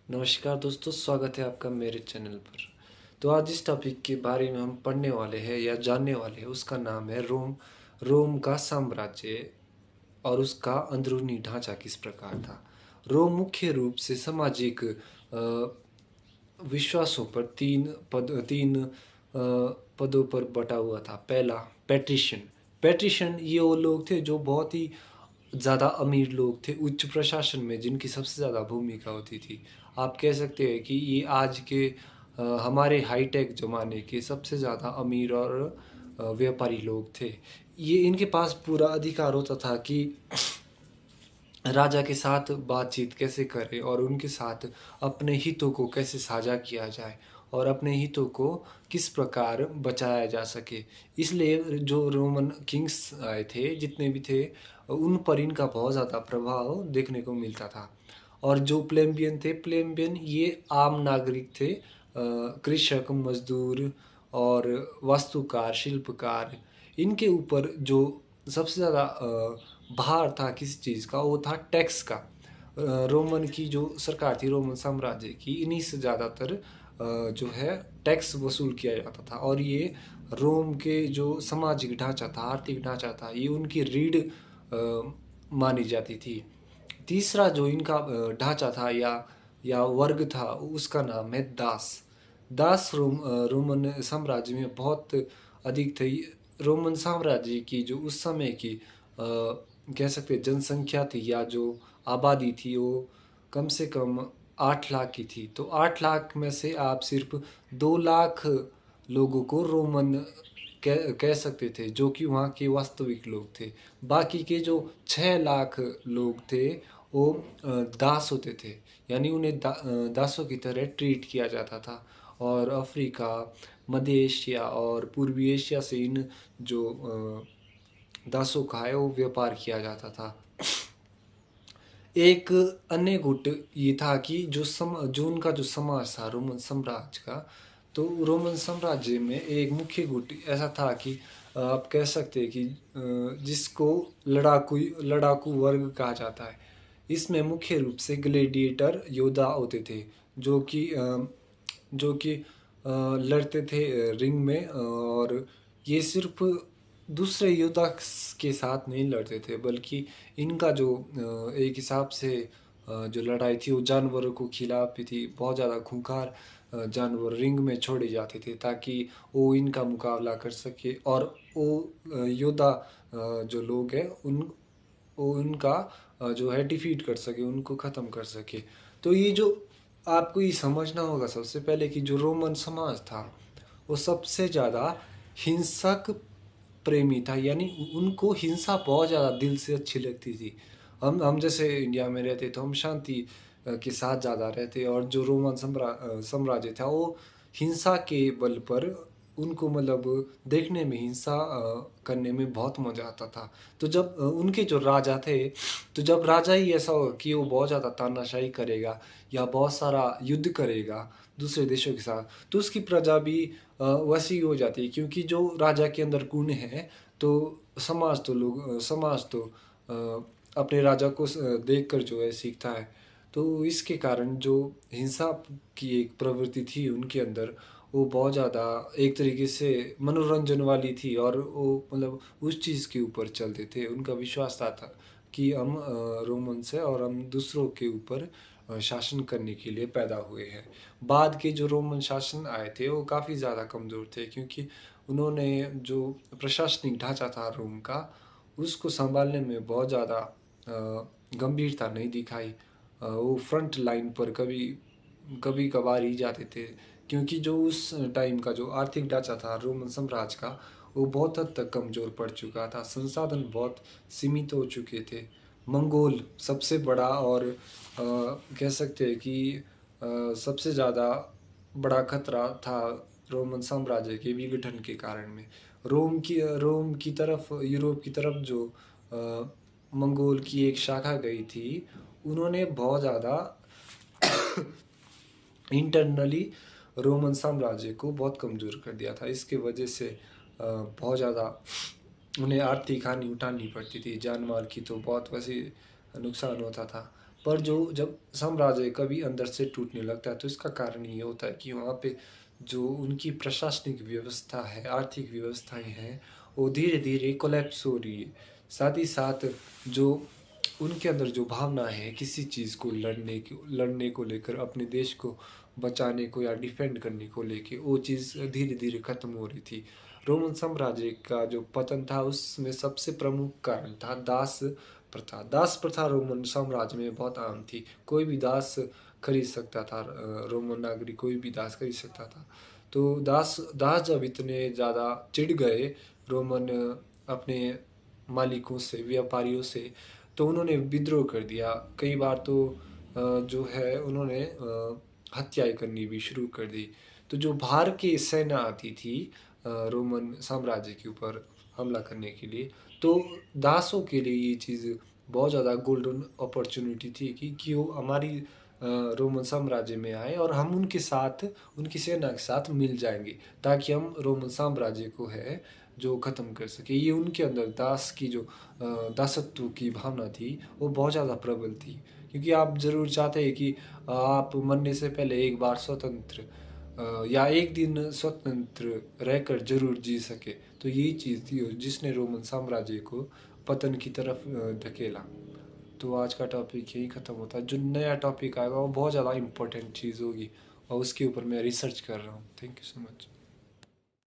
नमस्कार दोस्तों, स्वागत है आपका मेरे चैनल पर। तो आज जिस टॉपिक के बारे में हम पढ़ने वाले हैं या जानने वाले हैं उसका नाम है रोम। रोम का साम्राज्य और उसका अंदरूनी ढांचा किस प्रकार था। रोम मुख्य रूप से सामाजिक विश्वासों पर तीन पदों पर बटा हुआ था। पहला, पैट्रिशियन। पैट्रिशियन ये वो लोग थे जो बहुत ही ज़्यादा अमीर लोग थे, उच्च प्रशासन में जिनकी सबसे ज़्यादा भूमिका होती थी। आप कह सकते हैं कि ये आज के हमारे हाईटेक ज़माने के सबसे ज़्यादा अमीर और व्यापारी लोग थे। ये इनके पास पूरा अधिकार होता था कि राजा के साथ बातचीत कैसे करें और उनके साथ अपने हितों को कैसे साझा किया जाए और अपने हितों को किस प्रकार बचाया जा सके। इसलिए जो रोमन किंग्स आए थे, जितने भी थे, उन पर इनका बहुत ज़्यादा प्रभाव देखने को मिलता था। और जो प्लेम्बियन थे, प्लेम्बियन ये आम नागरिक थे, कृषक, मजदूर और वास्तुकार, शिल्पकार। इनके ऊपर जो सबसे ज़्यादा भार था किसी चीज़ का, वो था टैक्स का। रोमन की जो सरकार थी, रोमन साम्राज्य की, इन्हीं से ज़्यादातर जो है टैक्स वसूल किया जाता था। और ये रोम के जो सामाजिक ढांचा था, आर्थिक ढांचा था, ये उनकी रीढ़ मानी जाती थी। तीसरा जो इनका ढांचा था या वर्ग था, उसका नाम है दास। दास रोमन साम्राज्य में बहुत अधिक थे। रोमन साम्राज्य की जो उस समय की कह सकते हैं जनसंख्या थी या जो आबादी थी, वो कम से कम 8 लाख की थी। तो 8 लाख में से आप सिर्फ 2 लाख लोगों को रोमन कह सकते थे, जो कि वहाँ के वास्तविक लोग थे। बाकी के जो 6 लाख लोग थे, वो दास होते थे, यानी उन्हें दासों की तरह ट्रीट किया जाता था। और अफ्रीका, मध्य एशिया और पूर्वी एशिया से इन जो दासों का है वो व्यापार किया जाता था। एक अन्य गुट ये था कि जो उनका जो समाज था रोमन साम्राज्य का, तो रोमन साम्राज्य में एक मुख्य गुट ऐसा था कि आप कह सकते हैं कि जिसको लड़ाकू लड़ाकू वर्ग कहा जाता है। इसमें मुख्य रूप से ग्लेडिएटर योद्धा होते थे, जो कि लड़ते थे रिंग में। और ये सिर्फ दूसरे योद्धा के साथ नहीं लड़ते थे, बल्कि इनका जो एक हिसाब से जो लड़ाई थी वो जानवरों को खिलाफ भी थी। बहुत ज़्यादा खूंखार जानवर रिंग में छोड़े जाते थे ताकि वो इनका मुकाबला कर सके और वो योद्धा जो लोग हैं वो उनका जो है डिफीट कर सके, उनको ख़त्म कर सके। तो ये जो आपको ये समझना होगा सबसे पहले कि जो रोमन समाज था वो सबसे ज़्यादा हिंसक प्रेमी था, यानी उनको हिंसा बहुत ज़्यादा दिल से अच्छी लगती थी। हम जैसे इंडिया में रहते तो हम शांति के साथ ज़्यादा रहते, और जो रोमन साम्राज्य था वो हिंसा के बल पर उनको मतलब देखने में हिंसा करने में बहुत मज़ा आता था। तो जब उनके जो राजा थे, तो जब राजा ही ऐसा हो कि वो बहुत ज़्यादा तानाशाही करेगा या बहुत सारा युद्ध करेगा दूसरे देशों के साथ, तो उसकी प्रजा भी वैसी हो जाती है, क्योंकि जो राजा के अंदर गुण है, तो समाज तो अपने राजा को देख कर जो है सीखता है। तो इसके कारण जो हिंसा की एक प्रवृत्ति थी उनके अंदर, वो बहुत ज़्यादा एक तरीके से मनोरंजन वाली थी, और वो मतलब उस चीज़ के ऊपर चलते थे। उनका विश्वास था कि हम रोमन से और हम दूसरों के ऊपर शासन करने के लिए पैदा हुए हैं। बाद के जो रोमन शासन आए थे वो काफ़ी ज़्यादा कमज़ोर थे, क्योंकि उन्होंने जो प्रशासनिक ढांचा था रोम का, उसको संभालने में बहुत ज़्यादा गंभीरता नहीं दिखाई। वो फ्रंट लाइन पर कभी कभी कभार ही जाते थे, क्योंकि जो उस टाइम का जो आर्थिक ढांचा था रोमन साम्राज्य का, वो बहुत हद तक कमज़ोर पड़ चुका था। संसाधन बहुत सीमित हो चुके थे। मंगोल सबसे बड़ा और कह सकते हैं कि सबसे ज़्यादा बड़ा खतरा था रोमन साम्राज्य के विघटन के कारण में। रोम की तरफ, यूरोप की तरफ जो मंगोल की एक शाखा गई थी, उन्होंने बहुत ज़्यादा इंटरनली रोमन साम्राज्य को बहुत कमज़ोर कर दिया था। इसके वजह से बहुत ज़्यादा उन्हें आर्थिक हानि उठानी पड़ती थी। जान माल की तो बहुत वैसे नुकसान होता था। पर जो जब साम्राज्य कभी अंदर से टूटने लगता है तो इसका कारण ये होता है कि वहाँ पे जो उनकी प्रशासनिक व्यवस्था है, आर्थिक व्यवस्थाएं हैं, वो धीरे धीरे कोलैप्स हो रही है। साथ ही साथ जो उनके अंदर जो भावना है किसी चीज़ को लड़ने को लेकर, अपने देश को बचाने को या डिफेंड करने को लेके, वो चीज़ धीरे धीरे ख़त्म हो रही थी। रोमन साम्राज्य का जो पतन था उसमें सबसे प्रमुख कारण था दास प्रथा। दास प्रथा रोमन साम्राज्य में बहुत आम थी। कोई भी दास खरीद सकता था, रोमन नागरिक कोई भी दास खरीद सकता था। तो दास दास जब इतने ज़्यादा चिढ़ गए रोमन अपने मालिकों से, व्यापारियों से, तो उन्होंने विद्रोह कर दिया। कई बार तो जो है उन्होंने हत्याएं करनी भी शुरू कर दी। तो जो बाहर की सेना आती थी रोमन साम्राज्य के ऊपर हमला करने के लिए, तो दासों के लिए ये चीज़ बहुत ज़्यादा गोल्डन अपॉर्चुनिटी थी कि वो हमारी रोमन साम्राज्य में आए और हम उनके साथ, उनकी सेना के साथ मिल जाएंगे, ताकि हम रोमन साम्राज्य को है जो ख़त्म कर सके। ये उनके अंदर दास की जो दासत्व की भावना थी वो बहुत ज़्यादा प्रबल थी, क्योंकि आप ज़रूर चाहते हैं कि आप मरने से पहले एक बार स्वतंत्र या एक दिन स्वतंत्र रहकर जरूर जी सके। तो यही चीज़ थी जिसने रोमन साम्राज्य को पतन की तरफ धकेला। तो आज का टॉपिक यही ख़त्म होता है। जो नया टॉपिक आएगा वो बहुत ज़्यादा इम्पोर्टेंट चीज़ होगी और उसके ऊपर मैं रिसर्च कर रहा हूँ। Thank you so much.